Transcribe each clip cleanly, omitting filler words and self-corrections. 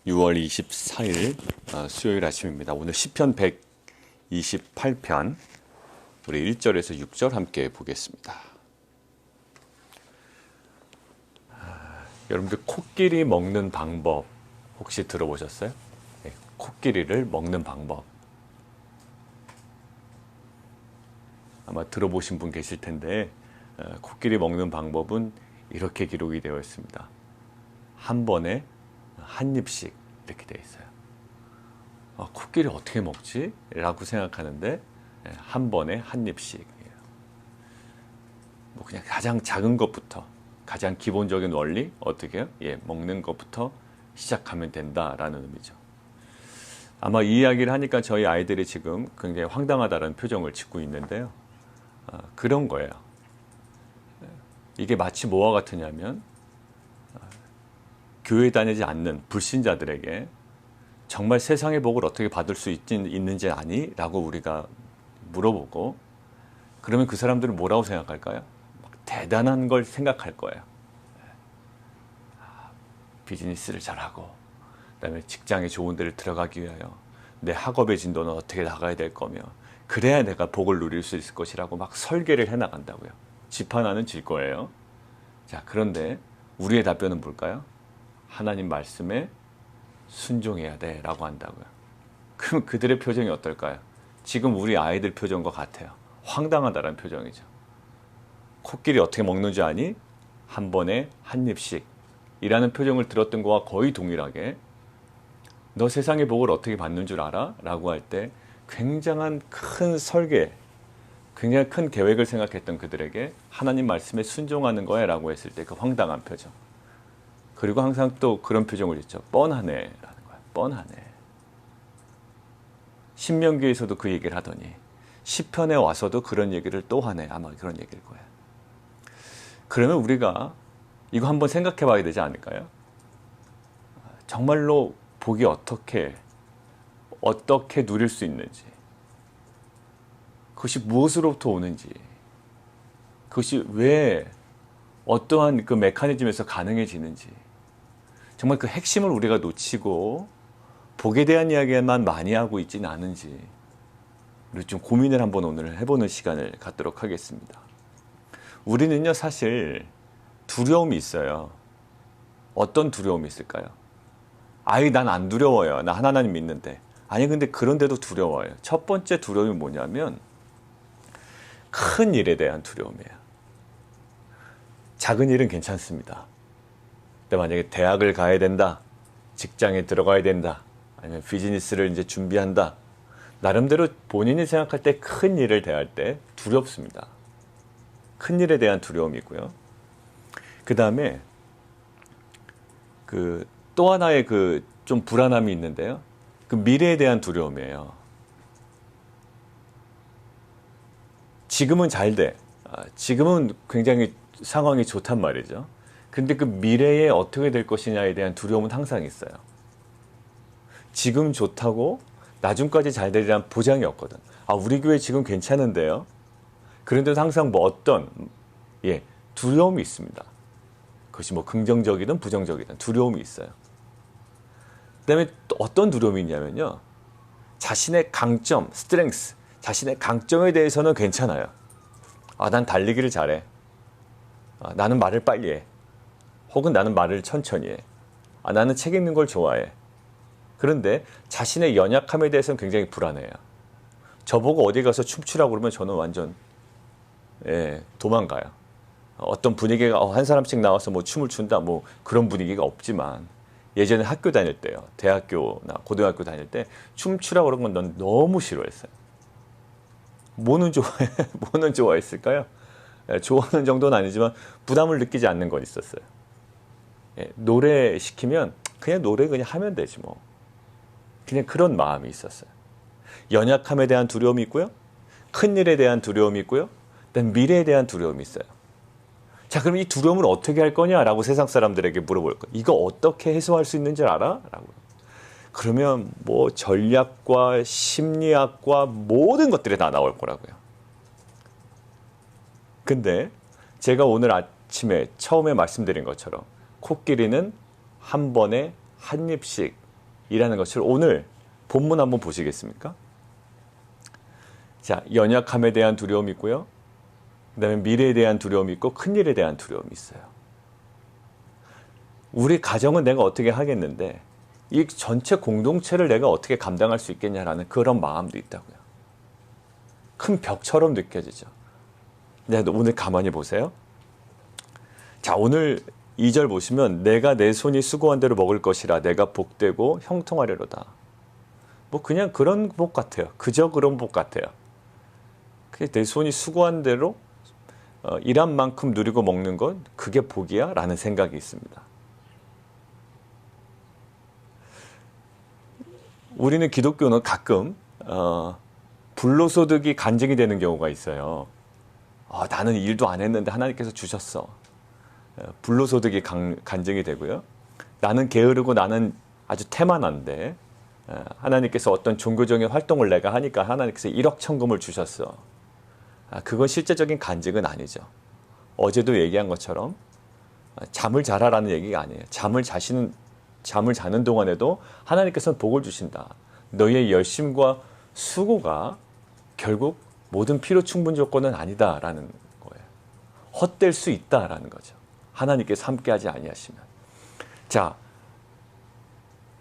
6월 24일 수요일 아침입니다. 오늘 시편 128편 우리 1절에서 6절 함께 보겠습니다. 여러분들 코끼리 먹는 방법 혹시 들어보셨어요? 네, 코끼리를 먹는 방법 아마 들어보신 분 계실 텐데 코끼리 먹는 방법은 이렇게 기록이 되어 있습니다. 한 번에 한 입씩 이렇게 되어 있어요. 코끼리 어떻게 먹지? 라고 생각하는데 한 번에 한 입씩. 뭐 그냥 가장 작은 것부터 가장 기본적인 원리 어떻게 해요? 먹는 것부터 시작하면 된다라는 의미죠. 아마 이 이야기를 하니까 저희 아이들이 지금 굉장히 황당하다는 표정을 짓고 있는데요. 그런 거예요. 이게 마치 뭐와 같으냐면 교회 다니지 않는 불신자들에게 정말 세상의 복을 어떻게 받을 수 있는지 아니? 라고 우리가 물어보고 그러면 그 사람들은 뭐라고 생각할까요? 대단한 걸 생각할 거예요. 비즈니스를 잘하고 그다음에 직장에 좋은 데를 들어가기 위하여 내 학업의 진도는 어떻게 나가야 될 거며 그래야 내가 복을 누릴 수 있을 것이라고 막 설계를 해나간다고요. 집 하나는 질 거예요. 자, 그런데 우리의 답변은 뭘까요? 하나님 말씀에 순종해야 돼 라고 한다고요. 그럼 그들의 표정이 어떨까요? 지금 우리 아이들 표정과 같아요. 황당하다는 표정이죠. 코끼리 어떻게 먹는 줄 아니? 한 번에 한 입씩 이라는 표정을 들었던 거와 거의 동일하게 너 세상의 복을 어떻게 받는 줄 알아? 라고 할 때 굉장한 큰 설계, 굉장히 큰 계획을 생각했던 그들에게 하나님 말씀에 순종하는 거야 라고 했을 때 그 황당한 표정. 그리고 항상 또 그런 표정을 짓죠. 뻔하네 라는 거야. 뻔하네. 신명기에서도 그 얘기를 하더니 시편에 와서도 그런 얘기를 또 하네. 아마 그런 얘기일 거야. 그러면 우리가 이거 한번 생각해 봐야 되지 않을까요? 정말로 복이 어떻게 누릴 수 있는지, 그것이 무엇으로부터 오는지, 그것이 왜 어떠한 그 메커니즘에서 가능해지는지, 정말 그 핵심을 우리가 놓치고 복에 대한 이야기만 많이 하고 있지는 않은지 우리 좀 고민을 한번 오늘 해보는 시간을 갖도록 하겠습니다. 우리는요 사실 두려움이 있어요. 어떤 두려움이 있을까요? 난 안 두려워요. 나 하나님 믿는데. 아니 근데 그런데도 두려워요. 첫 번째 두려움이 뭐냐면 큰 일에 대한 두려움이에요. 작은 일은 괜찮습니다. 근데 만약에 대학을 가야 된다, 직장에 들어가야 된다, 아니면 비즈니스를 이제 준비한다, 나름대로 본인이 생각할 때 큰 일을 대할 때 두렵습니다. 큰 일에 대한 두려움이고요. 그 다음에 또 하나의 좀 불안함이 있는데요. 그 미래에 대한 두려움이에요. 지금은 잘 돼. 지금은 굉장히 상황이 좋단 말이죠. 근데 그 미래에 어떻게 될 것이냐에 대한 두려움은 항상 있어요. 지금 좋다고 나중까지 잘 되리란 보장이 없거든. 우리 교회 지금 괜찮은데요. 그런데도 항상 어떤 두려움이 있습니다. 그것이 긍정적이든 부정적이든 두려움이 있어요. 그다음에 또 어떤 두려움이 있냐면요. 자신의 강점, 스트렝스, 자신의 강점에 대해서는 괜찮아요. 난 달리기를 잘해. 나는 말을 빨리 해. 혹은 나는 말을 천천히 해. 나는 책 읽는 걸 좋아해. 그런데 자신의 연약함에 대해서는 굉장히 불안해요. 저보고 어디 가서 춤추라고 그러면 저는 완전 도망가요. 어떤 분위기가 한 사람씩 나와서 춤을 춘다 그런 분위기가 없지만 예전에 학교 다닐 때요. 대학교나 고등학교 다닐 때 춤추라고 그런 건 넌 너무 싫어했어요. 뭐는 좋아했을까요? 좋아하는 정도는 아니지만 부담을 느끼지 않는 건 있었어요. 노래 시키면 그냥 노래 그냥 하면 되지 뭐. 그냥 그런 마음이 있었어요. 연약함에 대한 두려움이 있고요. 큰 일에 대한 두려움이 있고요. 그다음 미래에 대한 두려움이 있어요. 자, 그럼 이 두려움을 어떻게 할 거냐라고 세상 사람들에게 물어볼 거예요. 이거 어떻게 해소할 수 있는 줄 알아? 라고. 그러면 전략과 심리학과 모든 것들이 다 나올 거라고요. 근데 제가 오늘 아침에 처음에 말씀드린 것처럼 코끼리는 한 번에 한 입씩 이라는 것을 오늘 본문 한번 보시겠습니까? 자, 연약함에 대한 두려움이 있고요. 그 다음에 미래에 대한 두려움이 있고 큰일에 대한 두려움이 있어요. 우리 가정은 내가 어떻게 하겠는데 이 전체 공동체를 내가 어떻게 감당할 수 있겠냐라는 그런 마음도 있다고요. 큰 벽처럼 느껴지죠. 네, 오늘 가만히 보세요. 자, 오늘 2절 보시면 내가 내 손이 수고한 대로 먹을 것이라 내가 복되고 형통하리로다. 뭐 그냥 그런 복 같아요. 그저 그런 복 같아요. 내 손이 수고한 대로 일한 만큼 누리고 먹는 건 그게 복이야? 라는 생각이 있습니다. 우리는 기독교는 가끔 불로소득이 간증이 되는 경우가 있어요. 나는 일도 안 했는데 하나님께서 주셨어. 불로소득이 간증이 되고요. 나는 게으르고 나는 아주 태만한데 하나님께서 어떤 종교적인 활동을 내가 하니까 하나님께서 1억 천금을 주셨어. 그건 실제적인 간증은 아니죠. 어제도 얘기한 것처럼 잠을 자라라는 얘기가 아니에요. 잠을 자는 동안에도 하나님께서는 복을 주신다. 너의 열심과 수고가 결국 모든 필요 충분 조건은 아니다라는 거예요. 헛될 수 있다라는 거죠. 하나님께서 함께하지 아니하시면. 자,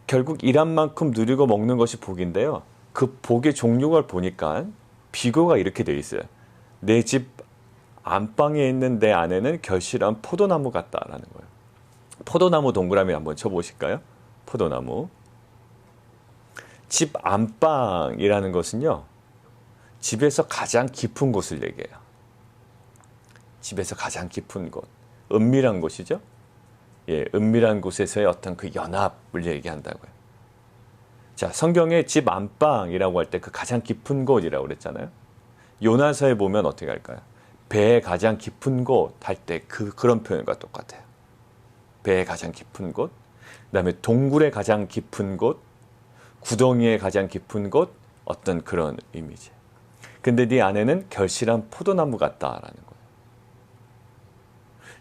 결국 일한 만큼 누리고 먹는 것이 복인데요. 그 복의 종류를 보니까 비교가 이렇게 돼 있어요. 내 집 안방에 있는 내 아내는 결실한 포도나무 같다라는 거예요. 포도나무 동그라미 한번 쳐보실까요? 포도나무. 집 안방이라는 것은요. 집에서 가장 깊은 곳을 얘기해요. 집에서 가장 깊은 곳. 은밀한 곳이죠. 예, 은밀한 곳에서의 어떤 그 연합을 얘기한다고요. 자, 성경에 집 안방이라고 할 때 그 가장 깊은 곳이라고 그랬잖아요. 요나서에 보면 어떻게 할까요? 배의 가장 깊은 곳 할 때 그런 표현과 똑같아요. 배의 가장 깊은 곳, 그 다음에 동굴의 가장 깊은 곳, 구덩이의 가장 깊은 곳, 어떤 그런 이미지. 근데 네 안에는 결실한 포도나무 같다라는 거예요.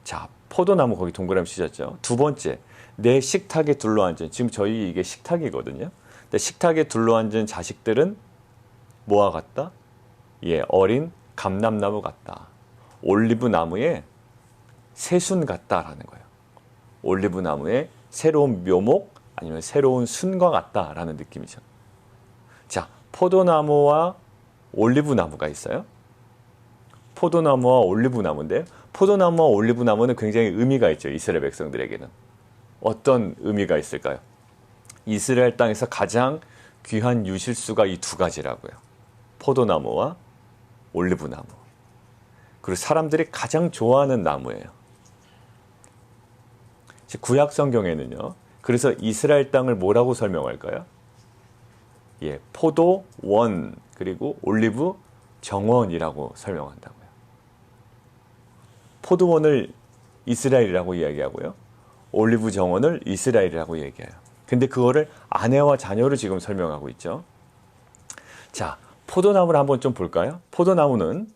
자, 포도나무 거기 동그라미 치셨죠? 두 번째, 내 식탁에 둘러앉은, 지금 저희 이게 식탁이거든요. 근데 식탁에 둘러앉은 자식들은 뭐와 같다? 예, 어린 감람나무 같다. 올리브 나무에 새순 같다라는 거예요. 올리브 나무에 새로운 묘목 아니면 새로운 순과 같다라는 느낌이죠. 자, 포도나무와 올리브나무가 있어요. 포도나무와 올리브나무인데 포도나무와 올리브나무는 굉장히 의미가 있죠. 이스라엘 백성들에게는. 어떤 의미가 있을까요? 이스라엘 땅에서 가장 귀한 유실수가 이 두 가지라고요. 포도나무와 올리브나무. 그리고 사람들이 가장 좋아하는 나무예요. 구약 성경에는요. 그래서 이스라엘 땅을 뭐라고 설명할까요? 예, 포도원 그리고 올리브 정원이라고 설명한다고요. 포도원을 이스라엘이라고 이야기하고요. 올리브 정원을 이스라엘이라고 얘기해요. 근데 그거를 아내와 자녀를 지금 설명하고 있죠. 자, 포도나무를 한번 좀 볼까요? 포도나무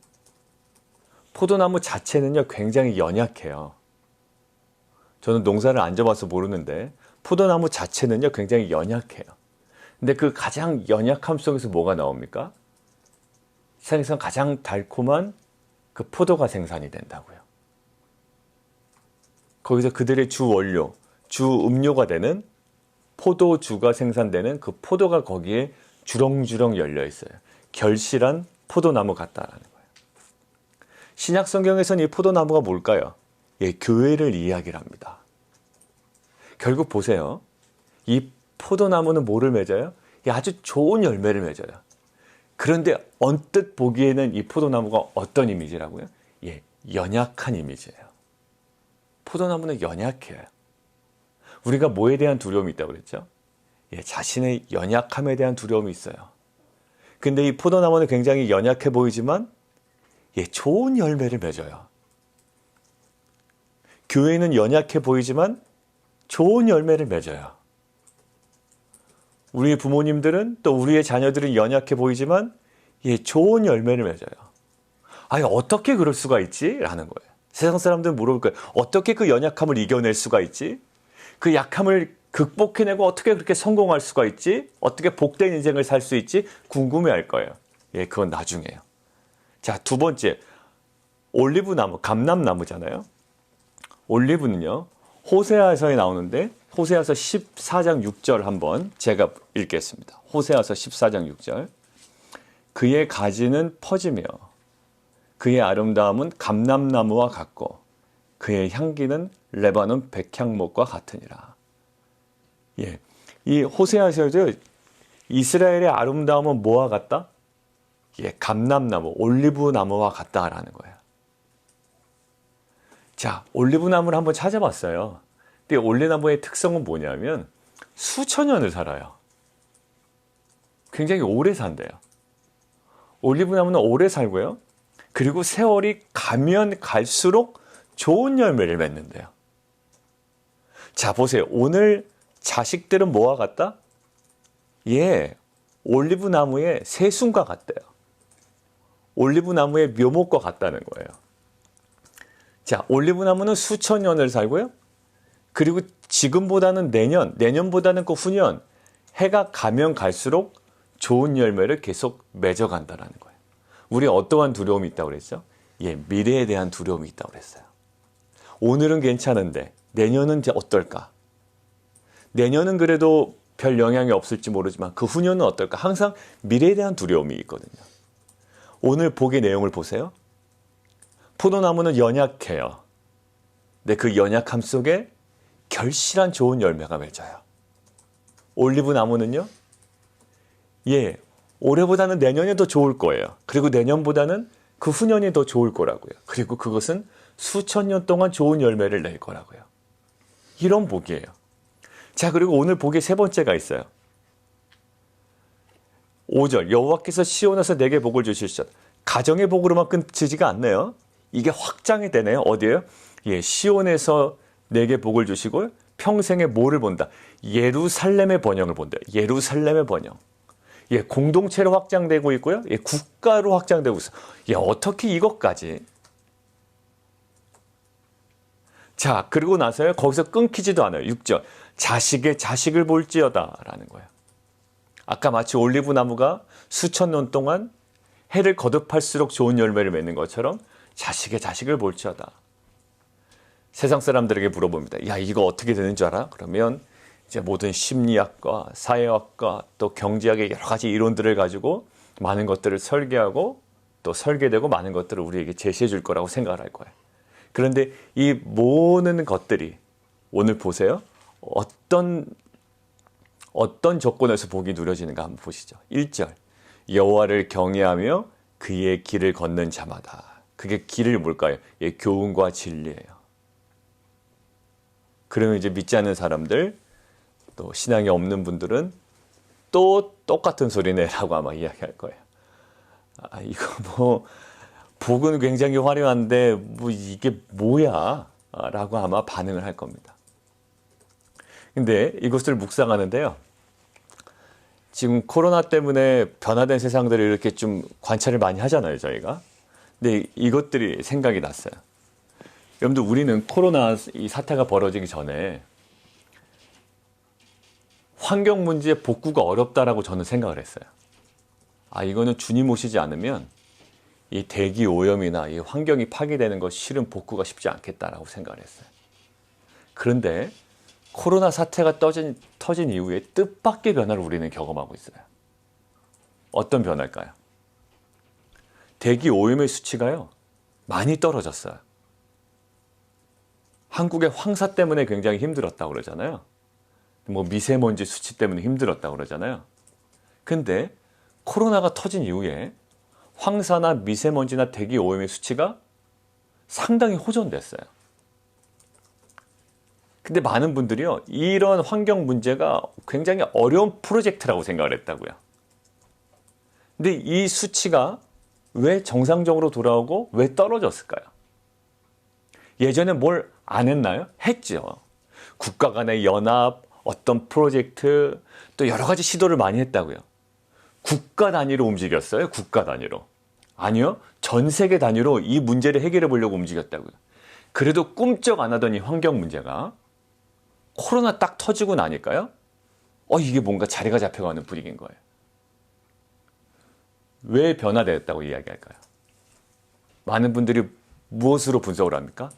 자체는요, 굉장히 연약해요. 저는 농사를 안 져봐서 모르는데, 포도나무 자체는요, 굉장히 연약해요. 근데 그 가장 연약함 속에서 뭐가 나옵니까? 세상에서 가장 달콤한 그 포도가 생산이 된다고요. 거기서 그들의 주 원료, 주 음료가 되는 포도주가 생산되는 그 포도가 거기에 주렁주렁 열려 있어요. 결실한 포도나무 같다라는 거예요. 신약 성경에서는 이 포도나무가 뭘까요? 예, 교회를 이야기를 합니다. 결국 보세요. 이 포도나무는 뭐를 맺어요? 예, 아주 좋은 열매를 맺어요. 그런데 언뜻 보기에는 이 포도나무가 어떤 이미지라고요? 예, 연약한 이미지예요. 포도나무는 연약해요. 우리가 뭐에 대한 두려움이 있다고 그랬죠? 예, 자신의 연약함에 대한 두려움이 있어요. 근데 이 포도나무는 굉장히 연약해 보이지만 예, 좋은 열매를 맺어요. 교회는 연약해 보이지만 좋은 열매를 맺어요. 우리의 부모님들은 또 우리의 자녀들은 연약해 보이지만 예, 좋은 열매를 맺어요. 아니, 어떻게 그럴 수가 있지? 라는 거예요. 세상 사람들은 물어볼 거예요. 어떻게 그 연약함을 이겨낼 수가 있지? 그 약함을 극복해내고 어떻게 그렇게 성공할 수가 있지? 어떻게 복된 인생을 살 수 있지? 궁금해할 거예요. 예, 그건 나중에요. 자, 두 번째, 올리브나무, 감람나무잖아요. 올리브는요, 호세아서에 나오는데 호세아서 14장 6절 한번 제가 읽겠습니다. 호세아서 14장 6절. 그의 가지는 퍼지며 그의 아름다움은 감람나무와 같고 그의 향기는 레바논 백향목과 같으니라. 예, 이 호세아서에도 이스라엘의 아름다움은 뭐와 같다? 예, 감람나무, 올리브나무와 같다라는 거예요. 자, 올리브나무를 한번 찾아봤어요. 근데 올리브나무의 특성은 뭐냐면 수천 년을 살아요. 굉장히 오래 산대요. 올리브나무는 오래 살고요. 그리고 세월이 가면 갈수록 좋은 열매를 맺는데요. 자, 보세요. 오늘 자식들은 뭐와 같다? 예, 올리브나무의 새순과 같대요. 올리브나무의 묘목과 같다는 거예요. 자, 올리브나무는 수천 년을 살고요. 그리고 지금보다는 내년보다는 그 후년, 해가 가면 갈수록 좋은 열매를 계속 맺어간다는 거예요. 우리 어떠한 두려움이 있다고 그랬죠? 예, 미래에 대한 두려움이 있다고 그랬어요. 오늘은 괜찮은데 내년은 어떨까? 내년은 그래도 별 영향이 없을지 모르지만 그 후년은 어떨까? 항상 미래에 대한 두려움이 있거든요. 오늘 복의 내용을 보세요. 포도나무는 연약해요. 근데 그 연약함 속에 결실한 좋은 열매가 맺어요. 올리브 나무는요? 예, 올해보다는 내년이 더 좋을 거예요. 그리고 내년보다는 그 후년이 더 좋을 거라고요. 그리고 그것은 수천 년 동안 좋은 열매를 낼 거라고요. 이런 복이에요. 자, 그리고 오늘 복의 세 번째가 있어요. 5절, 여호와께서 시온에서 내게 복을 주실시다. 가정의 복으로만 끝이지가 않네요. 이게 확장이 되네요. 어디에요? 예, 시온에서 내게 복을 주시고 평생에 뭐를 본다? 예루살렘의 번영을 본대요. 예루살렘의 번영. 예, 공동체로 확장되고 있고요. 예, 국가로 확장되고 있어요. 예, 어떻게 이것까지? 자, 그리고 나서요. 거기서 끊기지도 않아요. 6절. 자식의 자식을 볼지어다 라는 거예요. 아까 마치 올리브 나무가 수천 년 동안 해를 거듭할수록 좋은 열매를 맺는 것처럼 자식의 자식을 볼지어다. 세상 사람들에게 물어봅니다. 야, 이거 어떻게 되는 줄 알아? 그러면 이제 모든 심리학과 사회학과 또 경제학의 여러 가지 이론들을 가지고 많은 것들을 설계하고 또 설계되고 많은 것들을 우리에게 제시해 줄 거라고 생각을 할 거예요. 그런데 이 모든 것들이 오늘 보세요. 어떤 조건에서 복이 누려지는가 한번 보시죠. 1절. 여호와를 경외하며 그의 길을 걷는 자마다. 그게 길을 뭘까요? 예, 교훈과 진리예요. 그러면 이제 믿지 않는 사람들, 또 신앙이 없는 분들은 또 똑같은 소리네라고 아마 이야기할 거예요. 아, 이거 뭐 복은 굉장히 화려한데 뭐 이게 뭐야? 라고 아마 반응을 할 겁니다. 근데 이것을 묵상하는데요. 지금 코로나 때문에 변화된 세상들을 이렇게 좀 관찰을 많이 하잖아요, 저희가. 근데 이것들이 생각이 났어요. 여러분들, 우리는 코로나 이 사태가 벌어지기 전에 환경 문제의 복구가 어렵다라고 저는 생각을 했어요. 아, 이거는 주님 오시지 않으면 이 대기 오염이나 이 환경이 파괴되는 것 실은 복구가 쉽지 않겠다라고 생각을 했어요. 그런데 코로나 사태가 터진 이후에 뜻밖의 변화를 우리는 경험하고 있어요. 어떤 변화일까요? 대기 오염의 수치가요, 많이 떨어졌어요. 한국의 황사 때문에 굉장히 힘들었다고 그러잖아요. 뭐 미세먼지 수치 때문에 힘들었다고 그러잖아요. 근데 코로나가 터진 이후에 황사나 미세먼지나 대기 오염의 수치가 상당히 호전됐어요. 근데 많은 분들이요, 이런 환경 문제가 굉장히 어려운 프로젝트라고 생각을 했다고요. 근데 이 수치가 왜 정상적으로 돌아오고 왜 떨어졌을까요? 예전에 뭘 안 했나요? 했죠. 국가 간의 연합, 어떤 프로젝트, 또 여러 가지 시도를 많이 했다고요. 국가 단위로 움직였어요? 국가 단위로. 아니요. 전 세계 단위로 이 문제를 해결해 보려고 움직였다고요. 그래도 꿈쩍 안 하던 이 환경 문제가 코로나 딱 터지고 나니까요. 이게 뭔가 자리가 잡혀가는 분위기인 거예요. 왜 변화되었다고 이야기할까요? 많은 분들이 무엇으로 분석을 합니까?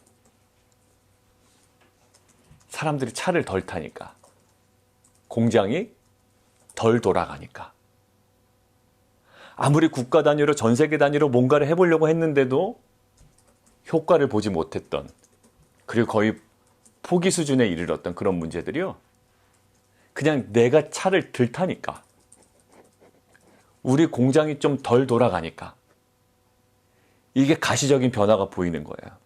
사람들이 차를 덜 타니까. 공장이 덜 돌아가니까. 아무리 국가 단위로 전 세계 단위로 뭔가를 해보려고 했는데도 효과를 보지 못했던, 그리고 거의 포기 수준에 이르렀던 그런 문제들이요. 그냥 내가 차를 덜 타니까, 우리 공장이 좀 덜 돌아가니까 이게 가시적인 변화가 보이는 거예요.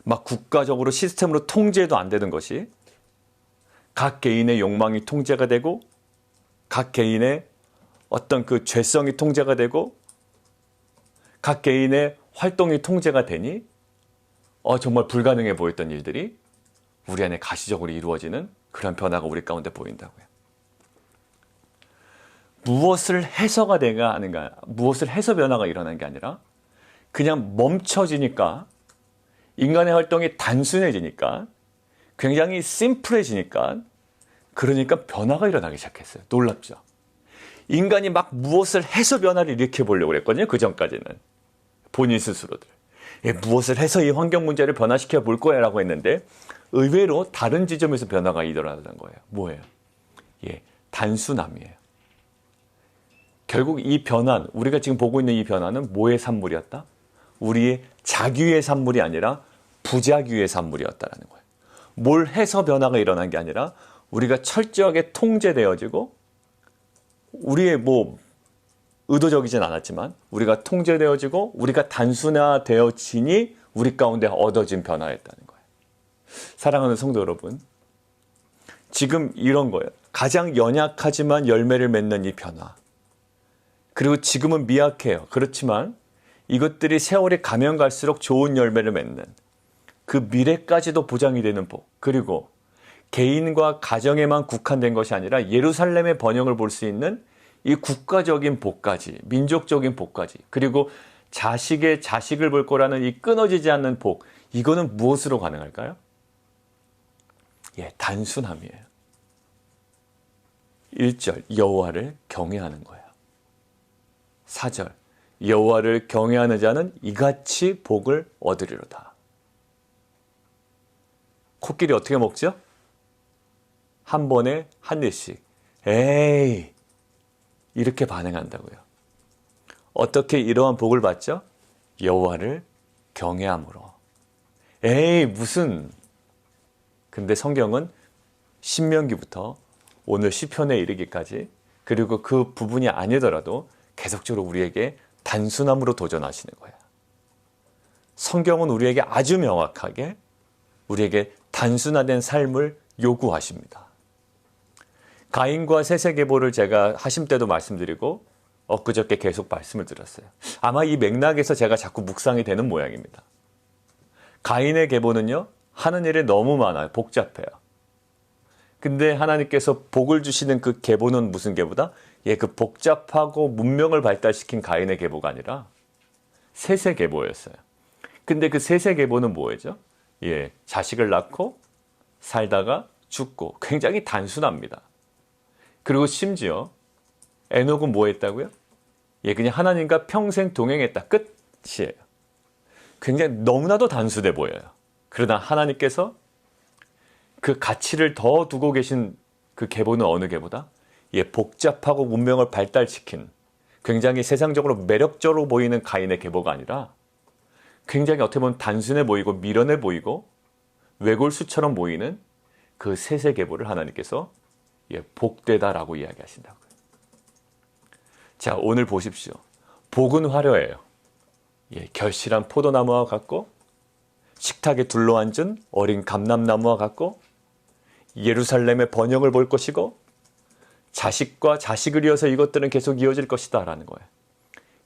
막 국가적으로 시스템으로 통제도 안 되는 것이 각 개인의 욕망이 통제가 되고, 각 개인의 어떤 그 죄성이 통제가 되고, 각 개인의 활동이 통제가 되니 정말 불가능해 보였던 일들이 우리 안에 가시적으로 이루어지는 그런 변화가 우리 가운데 보인다고요. 무엇을 해서가 내가 하는가, 무엇을 해서 변화가 일어나는 게 아니라 그냥 멈춰지니까, 인간의 활동이 단순해지니까, 굉장히 심플해지니까, 그러니까 변화가 일어나기 시작했어요. 놀랍죠? 인간이 막 무엇을 해서 변화를 일으켜 보려고 그랬거든요. 그 전까지는. 본인 스스로들. 무엇을 해서 이 환경 문제를 변화시켜 볼 거야 라고 했는데, 의외로 다른 지점에서 변화가 일어나는 거예요. 뭐예요? 단순함이에요. 결국 이 변화, 우리가 지금 보고 있는 이 변화는 뭐의 산물이었다? 우리의 자규의 산물이 아니라 부자규의 산물이었다라는 거예요. 뭘 해서 변화가 일어난 게 아니라 우리가 철저하게 통제되어지고, 우리의 의도적이진 않았지만 우리가 통제되어지고 우리가 단순화되어지니 우리 가운데 얻어진 변화였다는 거예요. 사랑하는 성도 여러분, 지금 이런 거예요. 가장 연약하지만 열매를 맺는 이 변화. 그리고 지금은 미약해요. 그렇지만 이것들이 세월이 가면 갈수록 좋은 열매를 맺는, 그 미래까지도 보장이 되는 복, 그리고 개인과 가정에만 국한된 것이 아니라 예루살렘의 번영을 볼 수 있는 이 국가적인 복까지, 민족적인 복까지, 그리고 자식의 자식을 볼 거라는 이 끊어지지 않는 복, 이거는 무엇으로 가능할까요? 단순함이에요. 1절, 여호와를 경외하는 거예요. 4절, 여호와를 경외하는 자는 이같이 복을 얻으리로다. 코끼리 어떻게 먹죠? 한 번에 한 입씩. 에이, 이렇게 반응한다고요. 어떻게 이러한 복을 받죠? 여호와를 경외함으로. 에이, 무슨. 근데 성경은 신명기부터 오늘 시편에 이르기까지, 그리고 그 부분이 아니더라도 계속적으로 우리에게 단순함으로 도전하시는 거예요. 성경은 우리에게 아주 명확하게 우리에게 단순화된 삶을 요구하십니다. 가인과 셋의 계보를 제가 하심 때도 말씀드리고 엊그저께 계속 말씀을 드렸어요. 아마 이 맥락에서 제가 자꾸 묵상이 되는 모양입니다. 가인의 계보는요, 하는 일이 너무 많아요. 복잡해요. 근데 하나님께서 복을 주시는 그 계보는 무슨 계보다? 그 복잡하고 문명을 발달시킨 가인의 계보가 아니라 셋의 계보였어요. 근데 그 셋의 계보는 뭐였죠? 자식을 낳고 살다가 죽고, 굉장히 단순합니다. 그리고 심지어 에녹은 뭐 했다고요? 그냥 하나님과 평생 동행했다. 끝이에요. 굉장히 너무나도 단순해 보여요. 그러나 하나님께서 그 가치를 더 두고 계신 그 계보는 어느 계보다? 복잡하고 문명을 발달시킨, 굉장히 세상적으로 매력적으로 보이는 가인의 계보가 아니라 굉장히 어떻게 보면 단순해 보이고 미련해 보이고 외골수처럼 보이는 그 셋의 계보를 하나님께서 복되다라고 이야기하신다고요. 자, 오늘 보십시오. 복은 화려해요. 결실한 포도나무와 같고, 식탁에 둘러앉은 어린 감람나무와 같고, 예루살렘의 번영을 볼 것이고, 자식과 자식을 이어서 이것들은 계속 이어질 것이다 라는 거예요.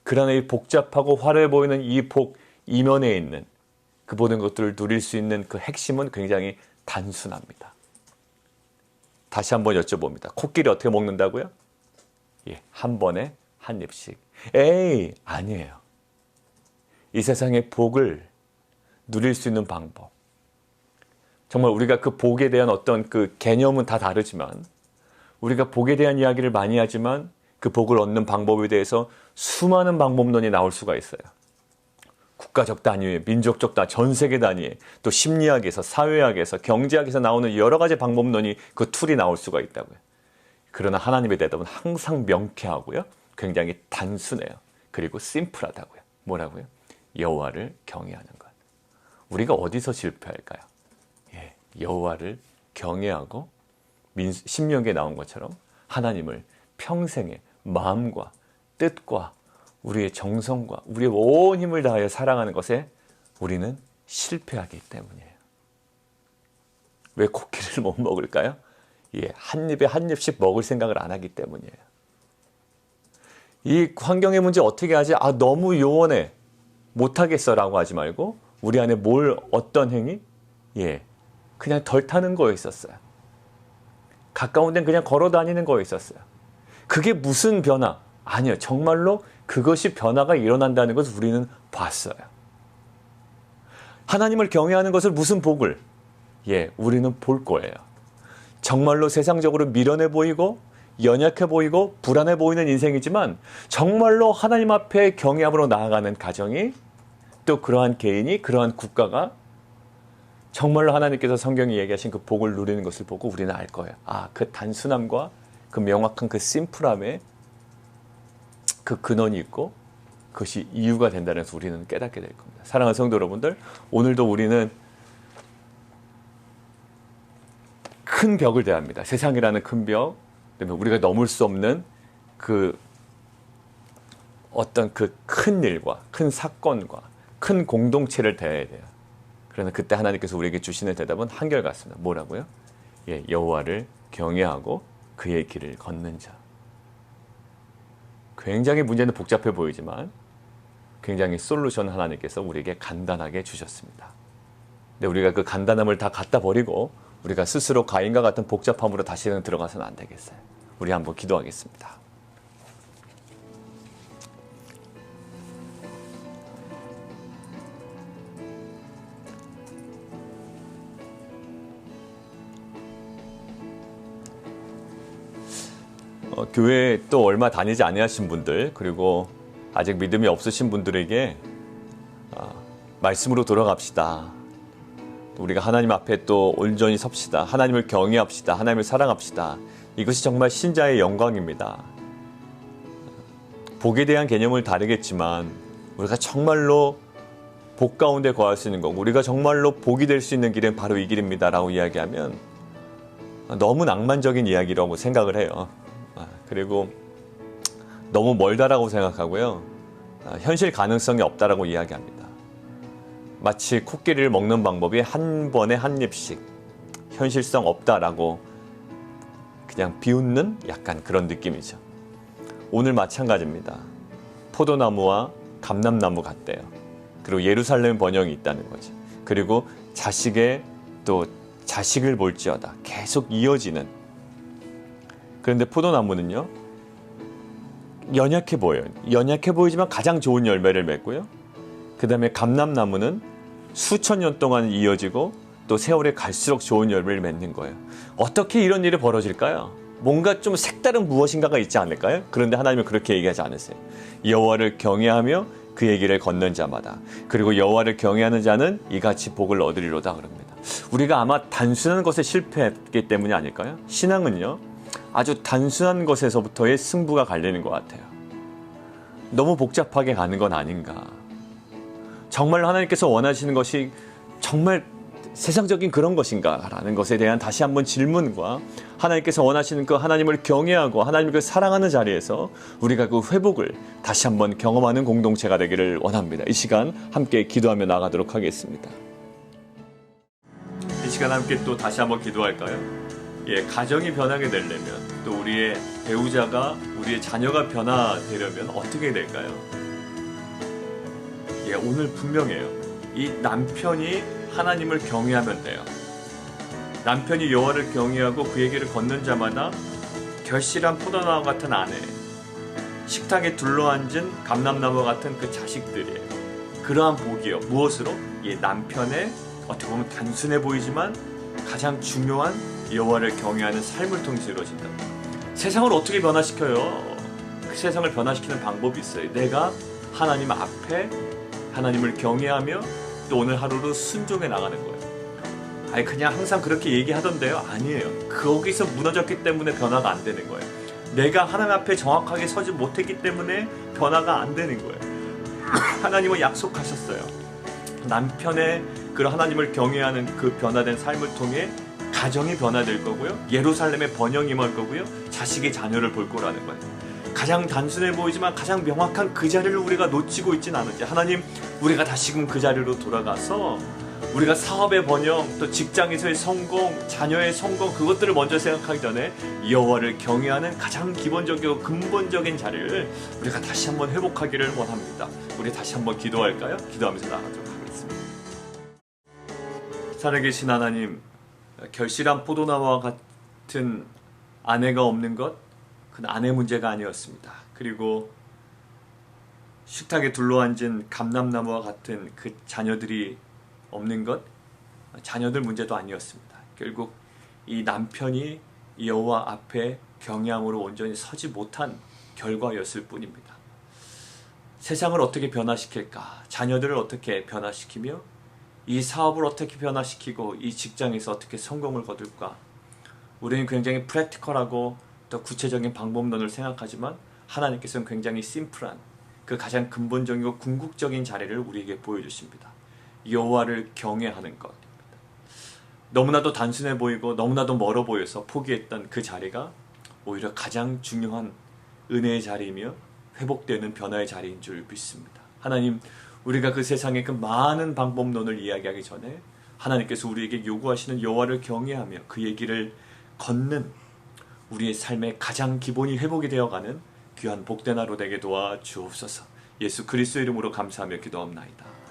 그러나 이 복잡하고 화려해 보이는 이 복 이면에 있는 그 모든 것들을 누릴 수 있는 그 핵심은 굉장히 단순합니다. 다시 한번 여쭤봅니다. 코끼리 어떻게 먹는다고요? 한 번에 한 입씩. 에이, 아니에요. 이 세상의 복을 누릴 수 있는 방법, 정말 우리가 그 복에 대한 어떤 그 개념은 다 다르지만 우리가 복에 대한 이야기를 많이 하지만 그 복을 얻는 방법에 대해서 수많은 방법론이 나올 수가 있어요. 국가적 단위에, 민족적 단위, 전 세계 단위에, 또 심리학에서, 사회학에서, 경제학에서 나오는 여러 가지 방법론이 그 툴이 나올 수가 있다고요. 그러나 하나님의 대답은 항상 명쾌하고요. 굉장히 단순해요. 그리고 심플하다고요. 뭐라고요? 여호와를 경외하는 것. 우리가 어디서 실패할까요? 여호와를 경외하고 신명기에 나온 것처럼 하나님을 평생의 마음과 뜻과 우리의 정성과 우리의 온 힘을 다하여 사랑하는 것에 우리는 실패하기 때문이에요. 왜 코끼리를 못 먹을까요? 한 입에 한 입씩 먹을 생각을 안 하기 때문이에요. 이 환경의 문제 어떻게 하지? 너무 요원해. 못하겠어 라고 하지 말고 우리 안에 어떤 행위? 그냥 덜 타는 거에 있었어요. 가까운 데는 그냥 걸어 다니는 거에 있었어요. 그게 무슨 변화? 아니요. 정말로 그것이 변화가 일어난다는 것을 우리는 봤어요. 하나님을 경외하는 것을 무슨 복을? 우리는 볼 거예요. 정말로 세상적으로 미련해 보이고 연약해 보이고 불안해 보이는 인생이지만 정말로 하나님 앞에 경외함으로 나아가는 가정이 또 그러한 개인이 그러한 국가가 정말로 하나님께서 성경에 얘기하신 그 복을 누리는 것을 보고 우리는 알 거예요. 그 단순함과 그 명확한 그 심플함에 그 근원이 있고 그것이 이유가 된다는 것을 우리는 깨닫게 될 겁니다. 사랑하는 성도 여러분들, 오늘도 우리는 큰 벽을 대합니다. 세상이라는 큰 벽, 그다음에 우리가 넘을 수 없는 그 어떤 그 큰 일과 큰 사건과 큰 공동체를 대해야 돼요. 그러나 그때 하나님께서 우리에게 주시는 대답은 한결같습니다. 뭐라고요? 여호와를 경외하고 그의 길을 걷는 자. 굉장히 문제는 복잡해 보이지만 굉장히 솔루션 하나님께서 우리에게 간단하게 주셨습니다. 근데 우리가 그 간단함을 다 갖다 버리고 우리가 스스로 가인과 같은 복잡함으로 다시는 들어가서는 안 되겠어요. 우리 한번 기도하겠습니다. 교회 또 얼마 다니지 아니하신 분들, 그리고 아직 믿음이 없으신 분들에게 말씀으로 돌아갑시다. 우리가 하나님 앞에 또 온전히 섭시다. 하나님을 경외합시다. 하나님을 사랑합시다. 이것이 정말 신자의 영광입니다. 복에 대한 개념을 다르겠지만 우리가 정말로 복 가운데 거할 수 있는 것, 우리가 정말로 복이 될 수 있는 길은 바로 이 길입니다 라고 이야기하면 너무 낭만적인 이야기라고 생각을 해요. 그리고 너무 멀다라고 생각하고요. 현실 가능성이 없다라고 이야기합니다. 마치 코끼리를 먹는 방법이 한 번에 한 입씩, 현실성 없다라고 그냥 비웃는 약간 그런 느낌이죠. 오늘 마찬가지입니다. 포도나무와 감람나무 같대요. 그리고 예루살렘 번영이 있다는 거죠. 그리고 자식의 또 자식을 볼지어다. 계속 이어지는. 그런데 포도나무는요, 연약해 보여요. 연약해 보이지만 가장 좋은 열매를 맺고요. 그 다음에 감람나무는 수천 년 동안 이어지고 또 세월이 갈수록 좋은 열매를 맺는 거예요. 어떻게 이런 일이 벌어질까요? 뭔가 좀 색다른 무엇인가가 있지 않을까요? 그런데 하나님은 그렇게 얘기하지 않으세요. 여호와를 경외하며 그의 길을 걷는 자마다, 그리고 여호와를 경외하는 자는 이같이 복을 얻으리로다 그럽니다. 우리가 아마 단순한 것에 실패했기 때문이 아닐까요? 신앙은요, 아주 단순한 것에서부터의 승부가 갈리는 것 같아요. 너무 복잡하게 가는 건 아닌가. 정말 하나님께서 원하시는 것이 정말 세상적인 그런 것인가 라는 것에 대한 다시 한번 질문과 하나님께서 원하시는 그 하나님을 경외하고 하나님을 사랑하는 자리에서 우리가 그 회복을 다시 한번 경험하는 공동체가 되기를 원합니다. 이 시간 함께 기도하며 나가도록 하겠습니다. 이 시간 함께 또 다시 한번 기도할까요? 가정이 변하게 되려면, 또 우리의 배우자가, 우리의 자녀가 변화되려면 어떻게 될까요? 오늘 분명해요. 이 남편이 하나님을 경외하면 돼요. 남편이 여호와를 경외하고 그의 길을 걷는 자마다 결실한 포도나무 같은 아내, 식탁에 둘러앉은 감람나무 같은 그 자식들이에요. 그러한 복이요. 무엇으로? 이 남편의 어떻게 보면 단순해 보이지만 가장 중요한 여호와를 경외하는 삶을 통해서 이루어진다. 세상을 어떻게 변화시켜요? 그 세상을 변화시키는 방법이 있어요. 내가 하나님 앞에 하나님을 경외하며 또 오늘 하루로 순종해 나가는 거예요. 아니 그냥 항상 그렇게 얘기하던데요? 아니에요. 거기서 무너졌기 때문에 변화가 안 되는 거예요. 내가 하나님 앞에 정확하게 서지 못했기 때문에 변화가 안 되는 거예요. 하나님은 약속하셨어요. 남편의 그런 하나님을 경외하는 그 변화된 삶을 통해 가정이 변화될 거고요. 예루살렘의 번영이 임할 거고요. 자식의 자녀를 볼 거라는 거예요. 가장 단순해 보이지만 가장 명확한 그 자리를 우리가 놓치고 있진 않은지, 하나님 우리가 다시금 그 자리로 돌아가서 우리가 사업의 번영, 또 직장에서의 성공, 자녀의 성공, 그것들을 먼저 생각하기 전에 여호와를 경외하는 가장 기본적이고 근본적인 자리를 우리가 다시 한번 회복하기를 원합니다. 우리 다시 한번 기도할까요? 기도하면서 나가도록 하겠습니다. 살아계신 하나님, 결실한 포도나무와 같은 아내가 없는 것, 그건 아내 문제가 아니었습니다. 그리고 식탁에 둘러앉은 감람나무와 같은 그 자녀들이 없는 것, 자녀들 문제도 아니었습니다. 결국 이 남편이 여호와 앞에 경외함으로 온전히 서지 못한 결과였을 뿐입니다. 세상을 어떻게 변화시킬까? 자녀들을 어떻게 변화시키며 이 사업을 어떻게 변화시키고 이 직장에서 어떻게 성공을 거둘까? 우리는 굉장히 프랙티컬하고 또 구체적인 방법론을 생각하지만 하나님께서는 굉장히 심플한 그 가장 근본적이고 궁극적인 자리를 우리에게 보여주십니다. 여호와를 경외하는 것입니다. 너무나도 단순해 보이고 너무나도 멀어 보여서 포기했던 그 자리가 오히려 가장 중요한 은혜의 자리이며 회복되는 변화의 자리인 줄 믿습니다. 하나님, 우리가 그 세상의 그 많은 방법론을 이야기하기 전에 하나님께서 우리에게 요구하시는 여호와를 경외하며 그 얘기를 걷는 우리의 삶의 가장 기본이 회복이 되어가는 귀한 복된 하루 되게 도와 주옵소서. 예수 그리스도 이름으로 감사하며 기도합나이다.